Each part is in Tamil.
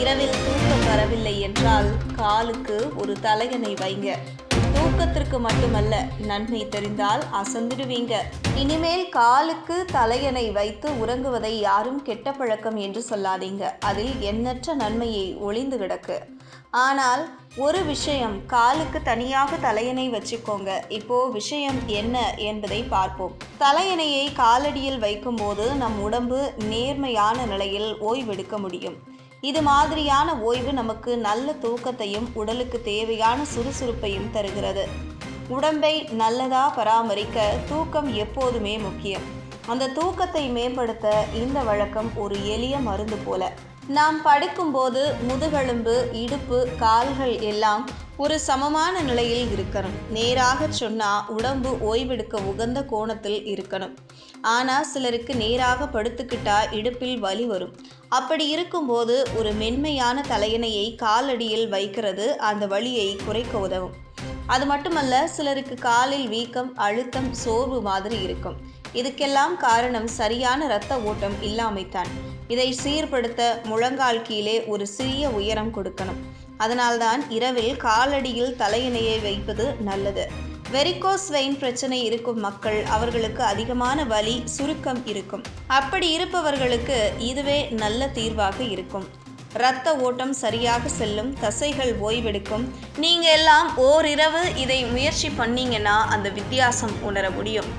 இரவில் தூக்கம் வரவில்லை என்றால் காலுக்கு ஒரு தலையணை வைங்க. தூக்கத்திற்கு மட்டுமல்ல, நன்மை தெரிந்தால் அசந்துடுவீங்க. இனிமேல் காலுக்கு தலையணை வைத்து உறங்குவதை யாரும் கெட்ட பழக்கம் என்று சொல்லாதீங்க. அதில் எண்ணற்ற நன்மையை ஒளிந்து கிடக்கு. ஆனால் ஒரு விஷயம், காலுக்கு தனியாக தலையணை வச்சுக்கோங்க. இப்போ விஷயம் என்ன என்பதை பார்ப்போம். தலையணையை காலடியில் வைக்கும்போது நம் உடம்பு நேர்மையான நிலையில் ஓய்வெடுக்க முடியும். இது மாதிரியான ஓய்வு நமக்கு நல்ல தூக்கத்தையும் உடலுக்கு தேவையான சுறுசுறுப்பையும் தருகிறது. உடம்பை நல்லதா பராமரிக்க தூக்கம் எப்போதுமே முக்கியம். அந்த தூக்கத்தை மேம்படுத்த இந்த வழக்கம் ஒரு எளிய மருந்து போல. நாம் படுக்கும்போது முதுகெலும்பு, இடுப்பு, கால்கள் எல்லாம் ஒரு சமமான நிலையில் இருக்கணும். நேராக சொன்னா உடம்பு ஓய்வெடுக்க உகந்த கோணத்தில் இருக்கணும். ஆனால் சிலருக்கு நேராக படுத்துக்கிட்டா இடுப்பில் வலி வரும். அப்படி இருக்கும்போது ஒரு மென்மையான தலையணையை காலடியில் வைக்கிறது அந்த வலியை குறைக்க உதவும். அது மட்டுமல்ல, சிலருக்கு காலில் வீக்கம், அழுத்தம், சோர்வு மாதிரி இருக்கும். இதுக்கெல்லாம் காரணம் சரியான இரத்த ஓட்டம் இல்லாமைத்தான். இதை சீர்படுத்த முழங்கால் கீழே ஒரு சிறிய உயரம் கொடுக்கணும். அதனால்தான் இரவில் காலடியில் தலையணையை வைப்பது நல்லது. வெரிகோஸ் வெயின் பிரச்சனை இருக்கும் மக்கள், அவர்களுக்கு அதிகமான வலி, சுருக்கம் இருக்கும். அப்படி இருப்பவர்களுக்கு இதுவே நல்ல தீர்வாக இருக்கும். இரத்த ஓட்டம் சரியாக செல்லும், தசைகள் ஓய்வெடுக்கும். நீங்க எல்லாம் ஓரிரவு இதை முயற்சி பண்ணீங்கன்னா அந்த வித்தியாசம் உணர முடியும்.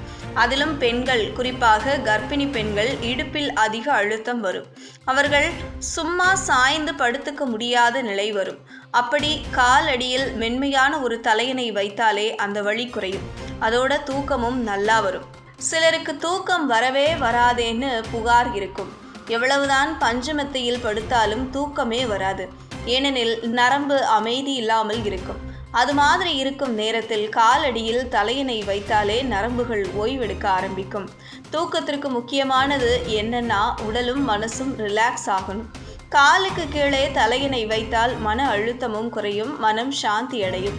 அதிலும் பெண்கள், குறிப்பாக கர்ப்பிணி பெண்கள், இடுப்பில் அதிக அழுத்தம் வரும். அவர்கள் சும்மா சாய்ந்து படுத்துக்க முடியாத நிலை வரும். அப்படி காலடியில் மென்மையான ஒரு தலையணை வைத்தாலே அந்த வலி குறையும். அதோட தூக்கமும் நல்லா வரும். சிலருக்கு தூக்கம் வரவே வராதேன்னு புகார் இருக்கும். எவ்வளவுதான் பஞ்சமெத்தையில் படுத்தாலும் தூக்கமே வராது. ஏனெனில் நரம்பு அமைதி இல்லாமல் இருக்கும். அது மாதிரி இருக்கும் நேரத்தில் காலடியில் தலையணை வைத்தாலே நரம்புகள் ஓய்வெடுக்க ஆரம்பிக்கும். தூக்கத்திற்கு முக்கியமானது என்னன்னா, உடலும் மனசும் ரிலாக்ஸ் ஆகணும். காலுக்கு கீழே தலையணை வைத்தால் மன அழுத்தமும் குறையும், மனம் சாந்தி அடையும்.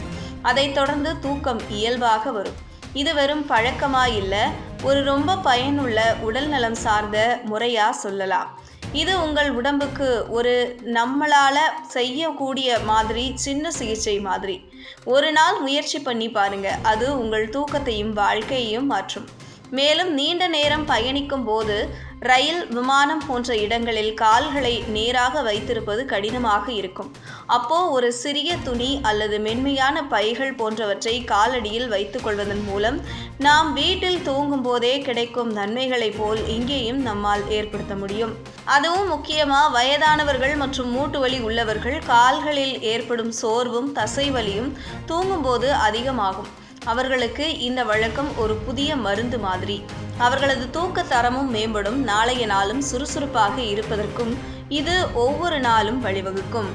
அதைத் தொடர்ந்து தூக்கம் இயல்பாக வரும். இது வெறும் பழக்கமா இல்லை, ஒரு ரொம்ப பயனுள்ள உடல் நலம் சார்ந்த முறையா சொல்லலாம். இது உங்கள் உடம்புக்கு ஒரு நம்மளால் செய்யக்கூடிய மாதிரி சின்ன சிகிச்சை மாதிரி. ஒரு நாள் முயற்சி பண்ணி பாருங்க. அது உங்கள் தூக்கத்தையும் வாழ்க்கையையும் மாற்றும். மேலும் நீண்ட நேரம் பயணிக்கும் போது ரயில், விமானம் போன்ற இடங்களில் கால்களை நேராக வைத்திருப்பது கடினமாக இருக்கும். அப்போ ஒரு சிறிய துணி அல்லது மென்மையான பைகள் போன்றவற்றை காலடியில் வைத்துக் கொள்வதன் மூலம் நாம் வீட்டில் தூங்கும் போதே கிடைக்கும் நன்மைகளை போல் இங்கேயும் நம்மால் ஏற்படுத்த முடியும். அதுவும் முக்கியமா வயதானவர்கள் மற்றும் மூட்டு வலி உள்ளவர்கள், கால்களில் ஏற்படும் சோர்வும் தசை வலியும் தூங்கும்போது அதிகமாகும். அவர்களுக்கு இந்த வழக்கம் ஒரு புதிய மருந்து மாதிரி. அவர்களது தூக்க தரமும் மேம்படும். நாளைய நாளும் சுறுசுறுப்பாக இருப்பதற்கும் இது ஒவ்வொரு நாளும் வழிவகுக்கும்.